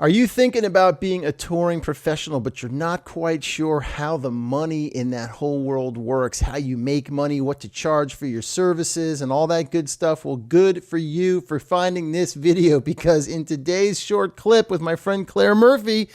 Are you thinking about being a touring professional, but you're not quite sure how the money in that whole world works, how you make money, what to charge for your services, and all that good stuff? Well, good for you for finding this video, because in today's short clip with my friend Claire Murphy,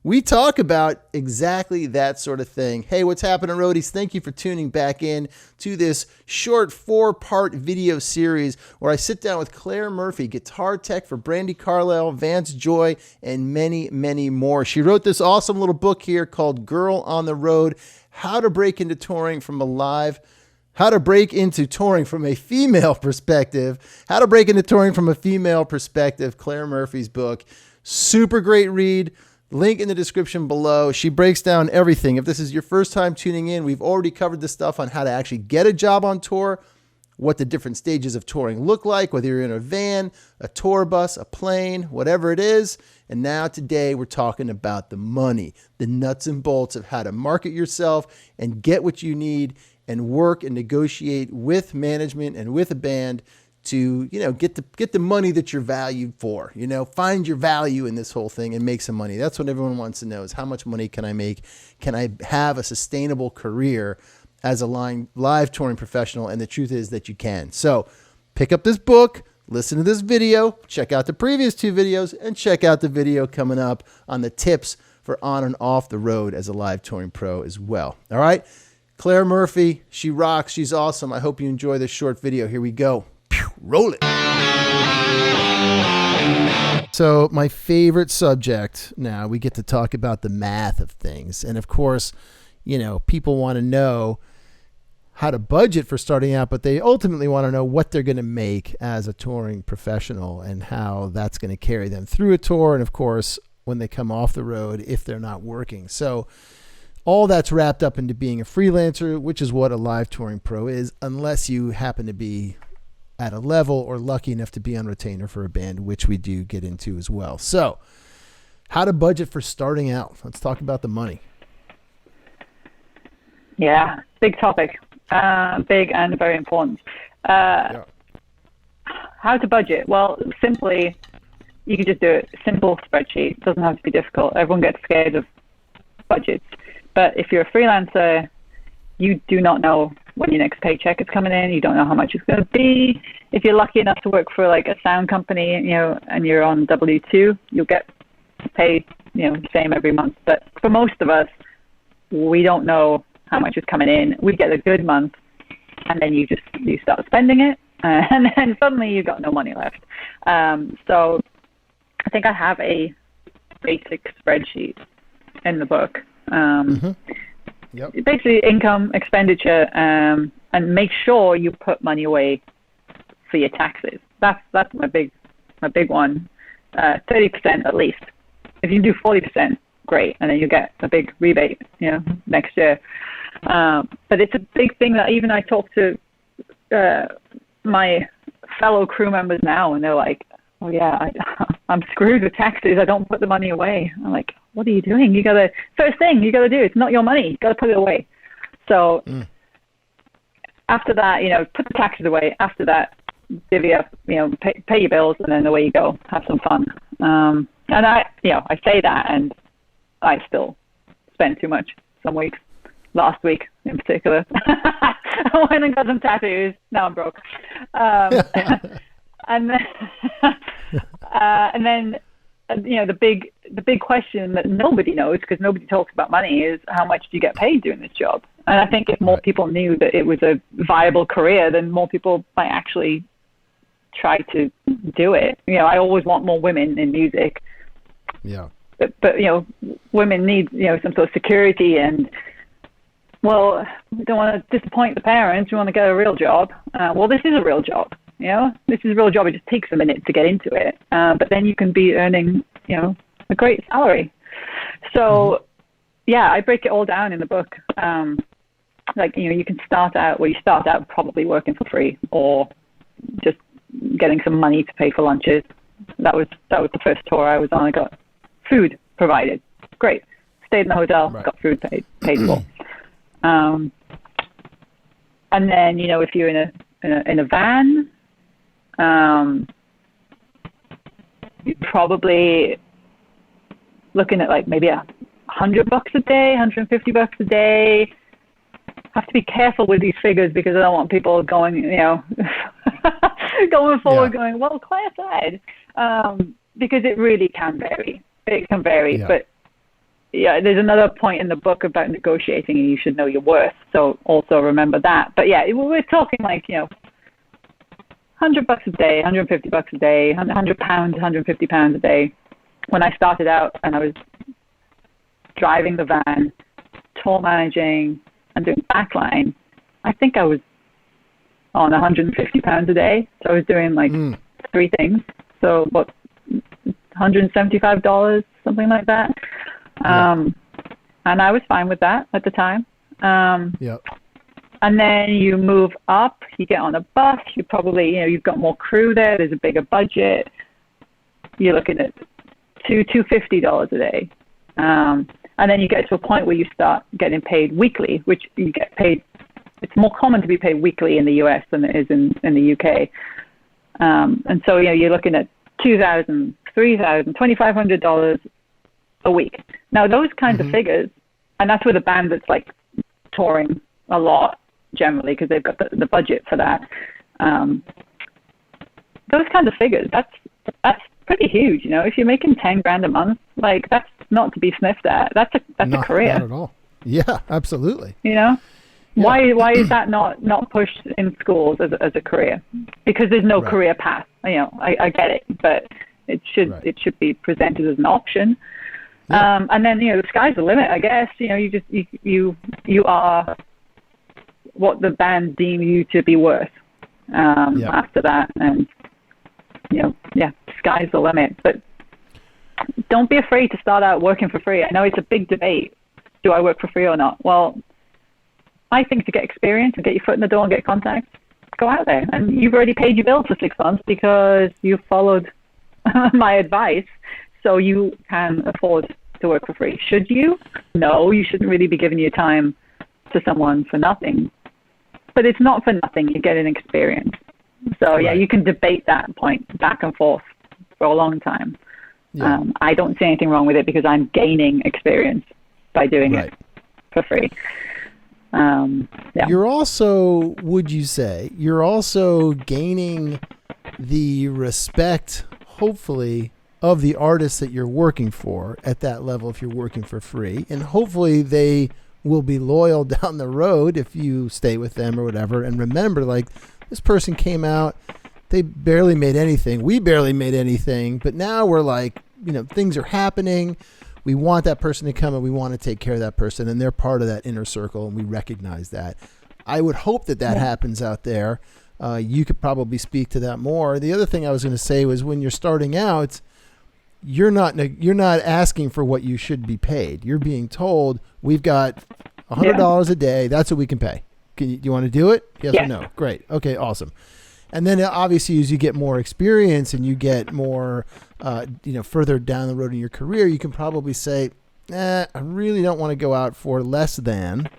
we talk about exactly that sort of thing. Hey, what's happening, roadies? Thank you for tuning back in to this short 4-part video series where I sit down with Claire Murphy, guitar tech for Brandy Carlisle, Vance Joy, and many, many more. She wrote this awesome little book here called Girl on the Road, How to Break into Touring from a female perspective. How to break into touring from a female perspective. Claire Murphy's book. Super great read. Link in the description below. She breaks down everything. If this is your first time tuning in, we've already covered the stuff on how to actually get a job on tour, what the different stages of touring look like, whether you're in a van, a tour bus, a plane, whatever it is. And now today we're talking about the money, the nuts and bolts of how to market yourself and get what you need and work and negotiate with management and with a band to, get the money that you're valued for, find your value in this whole thing and make some money. That's what everyone wants to know, is how much money can I make? Can I have a sustainable career as a live touring professional? And the truth is that you can. So pick up this book, listen to this video, check out the previous 2 videos, and check out the video coming up on the tips for on and off the road as a live touring pro as well. All right. Claire Murphy, she rocks. She's awesome. I hope you enjoy this short video. Here we go. Roll it. So my favorite subject now, we get to talk about the math of things. And of course, people want to know how to budget for starting out, but they ultimately want to know what they're going to make as a touring professional and how that's going to carry them through a tour. And of course, when they come off the road, if they're not working. So all that's wrapped up into being a freelancer, which is what a live touring pro is, unless you happen to be at a level or lucky enough to be on retainer for a band, which we do get into as well. So how to budget for starting out. Let's talk about the money. Yeah, big topic, big and very important. How to budget? Well, simply, you can just do it. Simple spreadsheet. It doesn't have to be difficult. Everyone gets scared of budgets. But if you're a freelancer, you do not know when your next paycheck is coming in. You don't know how much it's going to be. If you're lucky enough to work for like a sound company, and you're on W-2, you'll get paid, the same every month. But for most of us, we don't know how much is coming in. We get a good month, and then you start spending it, and then suddenly you've got no money left. So I think I have a basic spreadsheet in the book. Yep. Basically income, expenditure, and make sure you put money away for your taxes. That's my big one. 30% at least. If you do 40%, great, and then you get a big rebate, next year. But it's a big thing that even I talk to my fellow crew members now, and they're like, "Oh yeah, I'm screwed with taxes. I don't put the money away." I'm like, "What are you doing? First thing you gotta do, it's not your money. You gotta put it away." So after that, put the taxes away. After that, divvy up, pay your bills, and then away you go. Have some fun. And I say that, and I still spend too much some weeks. Last week in particular, I went and got some tattoos. Now I'm broke. And then, the big question that nobody knows, because nobody talks about money, is how much do you get paid doing this job? And I think if more people knew that it was a viable career, then more people might actually try to do it. I always want more women in music. Yeah. But women need some sort of security, and well, we don't want to disappoint the parents. We want to get a real job. Well, this is a real job. This is a real job. It just takes a minute to get into it. But then you can be earning, a great salary. So, yeah, I break it all down in the book. You can start out probably working for free or just getting some money to pay for lunches. That was the first tour I was on. I got food provided. Great. Stayed in the hotel, got food paid for. And then, if you're in a van, you probably looking at like maybe $100 a day, $150 a day. Have to be careful with these figures because I don't want people going, going forward going, well, Claire said, because it really can vary. It can vary, but yeah, there's another point in the book about negotiating, and you should know your worth. So also remember that. But yeah, we're talking like, $100 a day, $150 a day, £100, £150 a day. When I started out and I was driving the van, tour managing, and doing backline, I think I was on £150 a day. So I was doing like 3 things. So what, $175, something like that. And I was fine with that at the time. And then you move up, you get on a bus, you probably, you've got more crew there, there's a bigger budget. You're looking at $250 a day. And then you get to a point where you start getting paid weekly, which you get paid. It's more common to be paid weekly in the US than it is in the UK. And so, you're looking at $2,000, $3,000, $2,500 a week. Now, those kinds of figures, and that's with a band that's like touring a lot generally because they've got the budget for that. Those kinds of figures, that's pretty huge. If you're making $10,000 a month, like that's not to be sniffed at. That's a career. Not at all. Yeah, absolutely. Yeah. Why is that not pushed in schools as a career? Because there's no career path. I get it, but it should be presented as an option. And then the sky's the limit, I guess. You are what the band deem you to be worth after that, and sky's the limit. But don't be afraid to start out working for free. I know it's a big debate. Do I work for free or not? Well, I think to get experience and get your foot in the door and get contacts, go out there. And you've already paid your bills for 6 months because you followed my advice, so you can afford to work for free. Should you? No, you shouldn't really be giving your time to someone for nothing. But it's not for nothing. You get an experience. So you can debate that point back and forth for a long time. I don't see anything wrong with it because I'm gaining experience by doing it for free. You're also, would you say, you're also gaining the respect, hopefully, of the artists that you're working for at that level if you're working for free. And hopefully they will be loyal down the road if you stay with them or whatever. And remember, like, this person came out, they barely made anything. We barely made anything. But now we're like, things are happening. We want that person to come and we want to take care of that person. And they're part of that inner circle. And we recognize that. I would hope that happens out there. You could probably speak to that more. The other thing I was going to say was when you're starting out, you're not asking for what you should be paid. You're being told we've got $100 a day. That's what we can pay. Do you want to do it? Yes or no? Great. Okay, awesome. And then obviously as you get more experience and you get more, further down the road in your career, you can probably say, I really don't want to go out for less than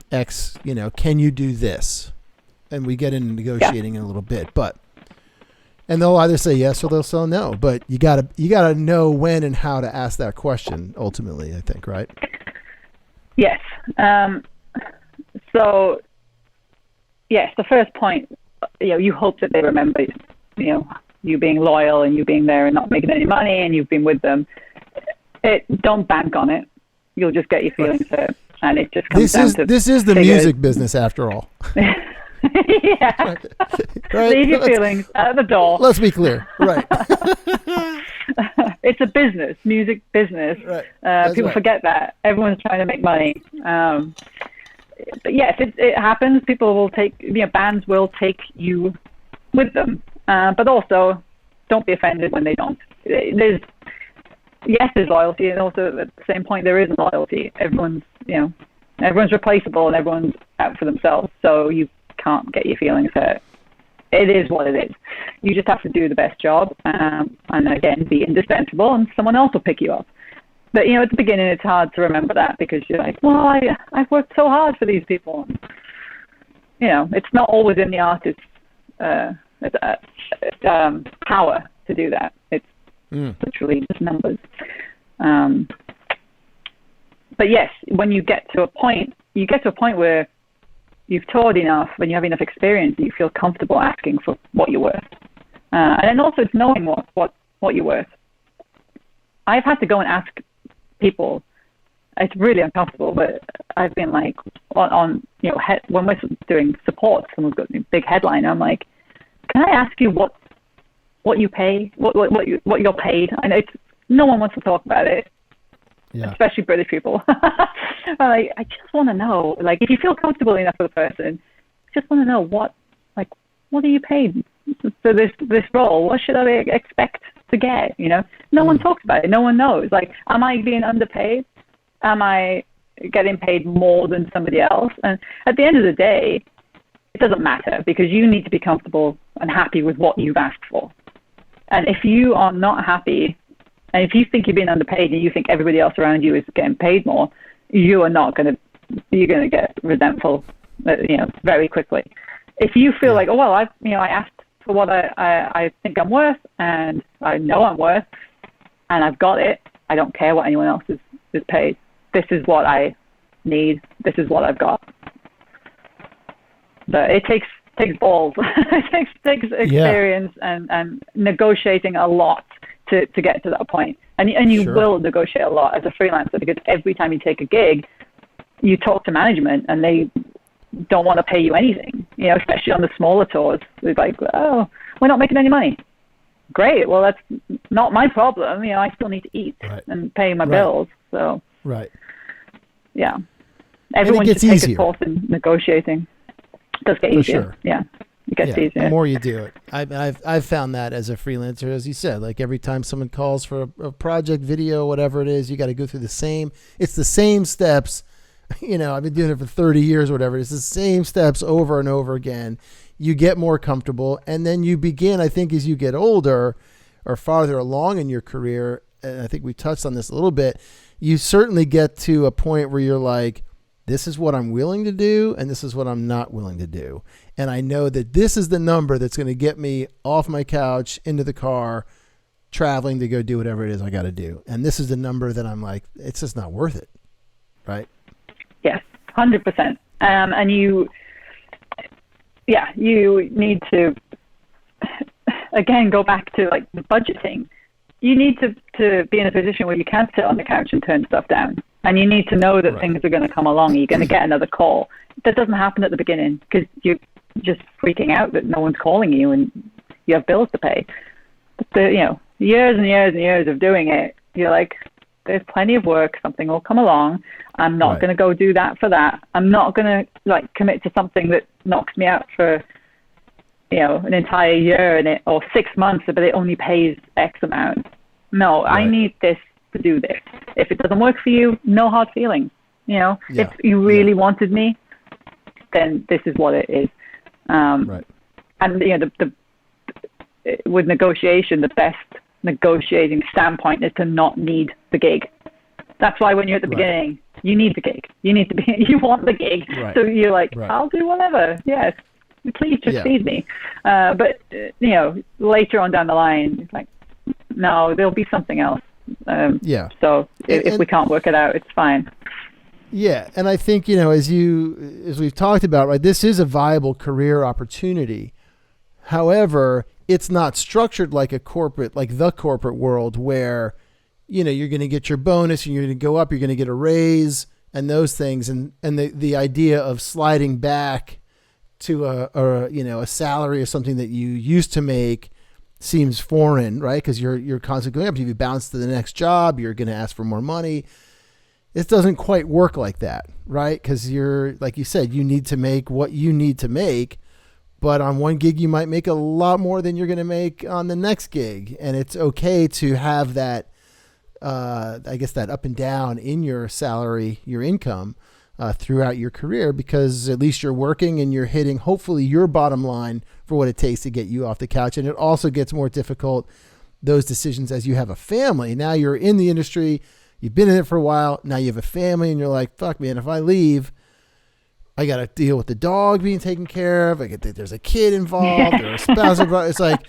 X, can you do this? And we get into negotiating in a little bit, and they'll either say yes or they'll say no, but you gotta know when and how to ask that question ultimately, I think, right? Yes. So yes, the first point, you hope that they remember, you being loyal and you being there and not making any money and you've been with them. Don't bank on it. You'll just get your feelings hurt, and it just comes down to this is the music business after all. Yeah. Right? Leave your feelings at the door. Let's be clear. Right. It's a business, music business. Right. People forget that. Everyone's trying to make money. But yes, it happens. People will bands will take you with them. But also, don't be offended when they don't. There's loyalty, and also at the same point, there isn't loyalty. Everyone's replaceable and everyone's out for themselves. So you can't get your feelings hurt. It is what it is. You just have to do the best job, and again, be indispensable, and someone else will pick you up. But at the beginning, it's hard to remember that because you're like, well, I've worked so hard for these people. It's not always in the artist's power to do that. It's literally just numbers. But yes, when you get to a point where you've toured enough, when you have enough experience, that you feel comfortable asking for what you're worth. And then also it's knowing what you're worth. I've had to go and ask people. It's really uncomfortable, but I've been like on when we're doing support, someone's got a big headline. I'm like, can I ask you what you pay, what you're paid? I know no one wants to talk about it, especially British people. I'm like, I just want to know, like, if you feel comfortable enough with a person, just want to know what are you paid for this role? What should I expect to get? No one talks about it. No one knows. Like, am I being underpaid? Am I getting paid more than somebody else? And at the end of the day, it doesn't matter, because you need to be comfortable and happy with what you've asked for. And if you are not happy, and if you think you're being underpaid and you think everybody else around you is getting paid more, you're going to get resentful, very quickly. If you feel like, oh, well, I asked for what I think I'm worth, and I know I'm worth, and I've got it, I don't care what anyone else is paid. This is what I need. This is what I've got. But it takes balls. it takes experience and negotiating a lot to get to that point. And you will negotiate a lot as a freelancer, because every time you take a gig, you talk to management and they don't want to pay you anything, especially on the smaller tours. It's like, oh, we're not making any money. Great. Well, that's not my problem. I still need to eat and pay my bills. So, yeah. Everyone should take a course in negotiating. It does get easier. Sure. Yeah. It gets easier. The more you do it. I've found that as a freelancer, as you said, like every time someone calls for a project, video, whatever it is, you got to go through the same steps. I've been doing it for 30 years or whatever. It's the same steps over and over again. You get more comfortable, and then you begin, I think, as you get older or farther along in your career, and I think we touched on this a little bit, you certainly get to a point where you're like, this is what I'm willing to do, and this is what I'm not willing to do. And I know that this is the number that's going to get me off my couch, into the car, traveling to go do whatever it is I got to do. And this is the number that I'm like, it's just not worth it. Right? Yes, 100%. And you need to, again, go back to like the budgeting. You need to be in a position where you can't sit on the couch and turn stuff down. And you need to know that things are going to come along. You're going to get another call. That doesn't happen at the beginning, because you're just freaking out that no one's calling you and you have bills to pay. But years and years and years of doing it, you're like, there's plenty of work. Something will come along. I'm not going to go do that for that. I'm not going to commit to something that knocks me out for, an entire year or 6 months, but it only pays X amount. No, I need this to do this. If it doesn't work for you, no hard feelings. If you really wanted me, then this is what it is. And with negotiation, the best negotiating standpoint is to not need the gig. That's why when you're at the beginning, you need the gig. You want the gig. So you're like, I'll do whatever. Yes, please just feed me. But later on down the line, it's like, no, there'll be something else. So if we can't work it out, it's fine. Yeah, and I think as we've talked about, right, this is a viable career opportunity. However, it's not structured like the corporate world where you're going to get your bonus and you're going to go up, you're going to get a raise and those things, and the idea of sliding back to a salary or something that you used to make seems foreign, right? Because you're constantly going up. If you bounce to the next job, you're going to ask for more money. It doesn't quite work like that, right? Because you're, like you said, you need to make what you need to make, but on one gig you might make a lot more than you're going to make on the next gig, and it's okay to have that, that up and down in your salary, your income, throughout your career, because at least you're working and you're hitting hopefully your bottom line for what it takes to get you off the couch. And it also gets more difficult, those decisions, as you have a family. Now you're in the industry, you've been in it for a while, now you have a family, and you're like, fuck man, if I leave, I got to deal with the dog being taken care of. There's a kid involved or a spouse involved. It's like,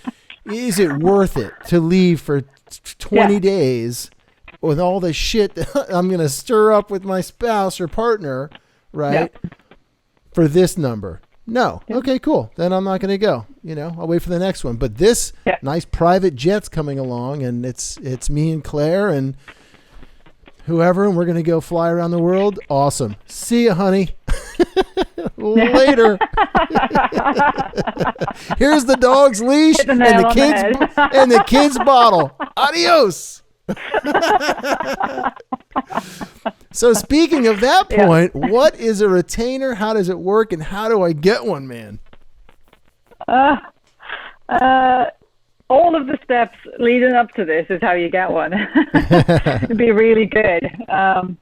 is it worth it to leave for 20 days with all the shit that I'm going to stir up with my spouse or partner, right? Yeah. For this number. No. Yeah. Okay, cool. Then I'm not going to go. I'll wait for the next one. But this nice private jet's coming along, and it's me and Claire and whoever, and we're going to go fly around the world. Awesome. See ya, honey. Later. Here's the dog's leash and the kids bottle. Adios. So speaking of that point, what is a retainer? How does it work, and how do I get one, man? All of the steps leading up to this is how you get one. Be really good,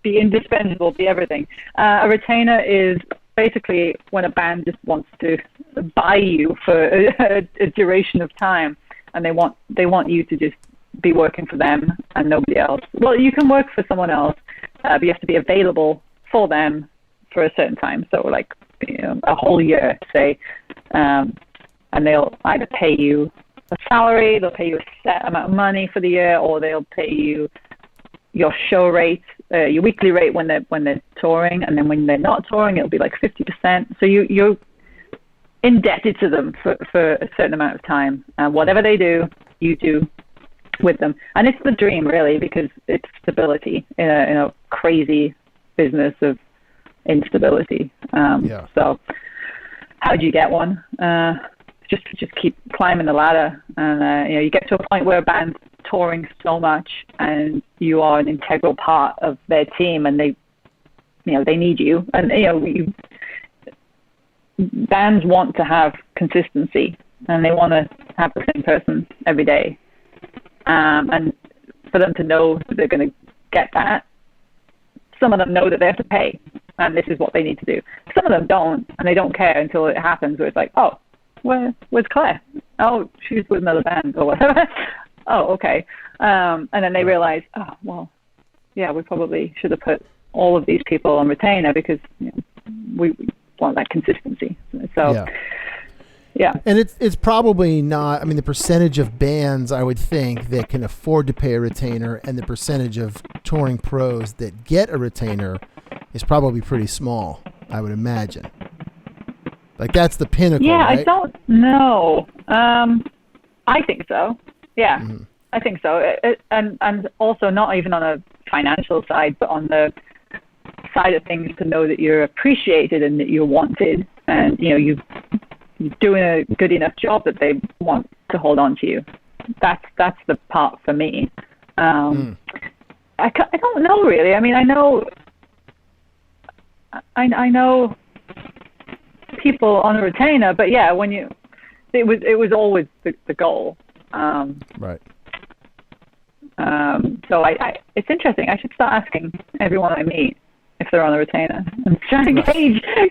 be indispensable, be everything. A retainer is basically when a band just wants to buy you for a duration of time, and they want you to just be working for them and nobody else. Well, you can work for someone else, but you have to be available for them for a certain time. So like a whole year, say, and they'll either pay you a salary, they'll pay you a set amount of money for the year, or they'll pay you your show rate, your weekly rate when they're touring, and then when they're not touring, it'll be like 50%. So you're indebted to them for a certain amount of time. Whatever they do, you do with them, and it's the dream, really, because it's stability in a crazy business of instability. So, how do you get one? Just keep climbing the ladder, and you get to a point where a band's touring so much, and you are an integral part of their team, and they need you, and bands want to have consistency, and they want to have the same person every day, and for them to know that they're going to get that, some of them know that they have to pay, and this is what they need to do. Some of them don't, and they don't care until it happens, where it's like, oh, where's Claire? Oh, she's with another band or whatever. Oh, okay. And then they realize, oh, well, yeah, we probably should have put all of these people on retainer because we want that consistency. So, yeah. And it's probably not, the percentage of bands I would think that can afford to pay a retainer and the percentage of touring pros that get a retainer is probably pretty small, I would imagine. Like that's the pinnacle, right? I don't know. I think so. Yeah, mm-hmm. I think so. And also not even on a financial side, but on the side of things to know that you're appreciated and that you're wanted, and you're doing a good enough job that they want to hold on to you. That's the part for me. I don't know really. I know people on a retainer, but yeah, it was always the goal. Right. So it's interesting. I should start asking everyone I meet if they're on a retainer and trying to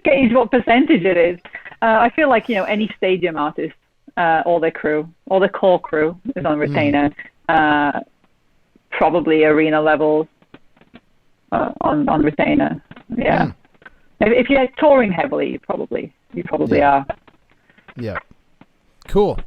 gauge what percentage it is. I feel like any stadium artist, all their core crew is on retainer. Probably arena levels on retainer. Yeah. If you're touring heavily, you probably are. Yeah. Cool.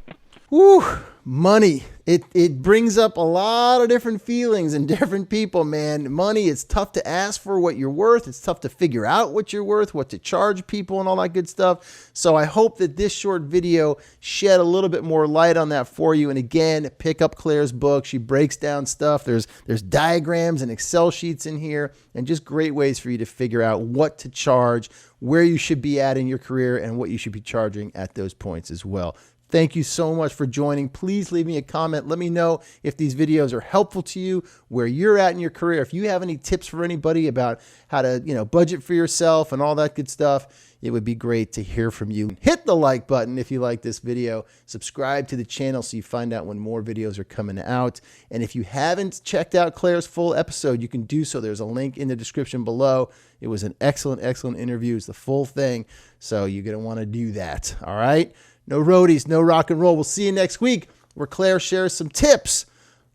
Woo, money. It brings up a lot of different feelings in different people, man. Money, it's tough to ask for what you're worth. It's tough to figure out what you're worth, what to charge people and all that good stuff. So I hope that this short video shed a little bit more light on that for you. And again, pick up Claire's book. She breaks down stuff. There's diagrams and Excel sheets in here and just great ways for you to figure out what to charge, where you should be at in your career, and what you should be charging at those points as well. Thank you so much for joining. Please leave me a comment. Let me know if these videos are helpful to you, where you're at in your career. If you have any tips for anybody about how to, budget for yourself and all that good stuff, it would be great to hear from you. Hit the like button if you like this video. Subscribe to the channel so you find out when more videos are coming out. And if you haven't checked out Claire's full episode, you can do so. There's a link in the description below. It was an excellent interview. It's the full thing. So you're going to want to do that. All right. No roadies, no rock and roll. We'll see you next week where Claire shares some tips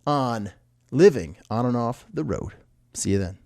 on living on and off the road. See you then.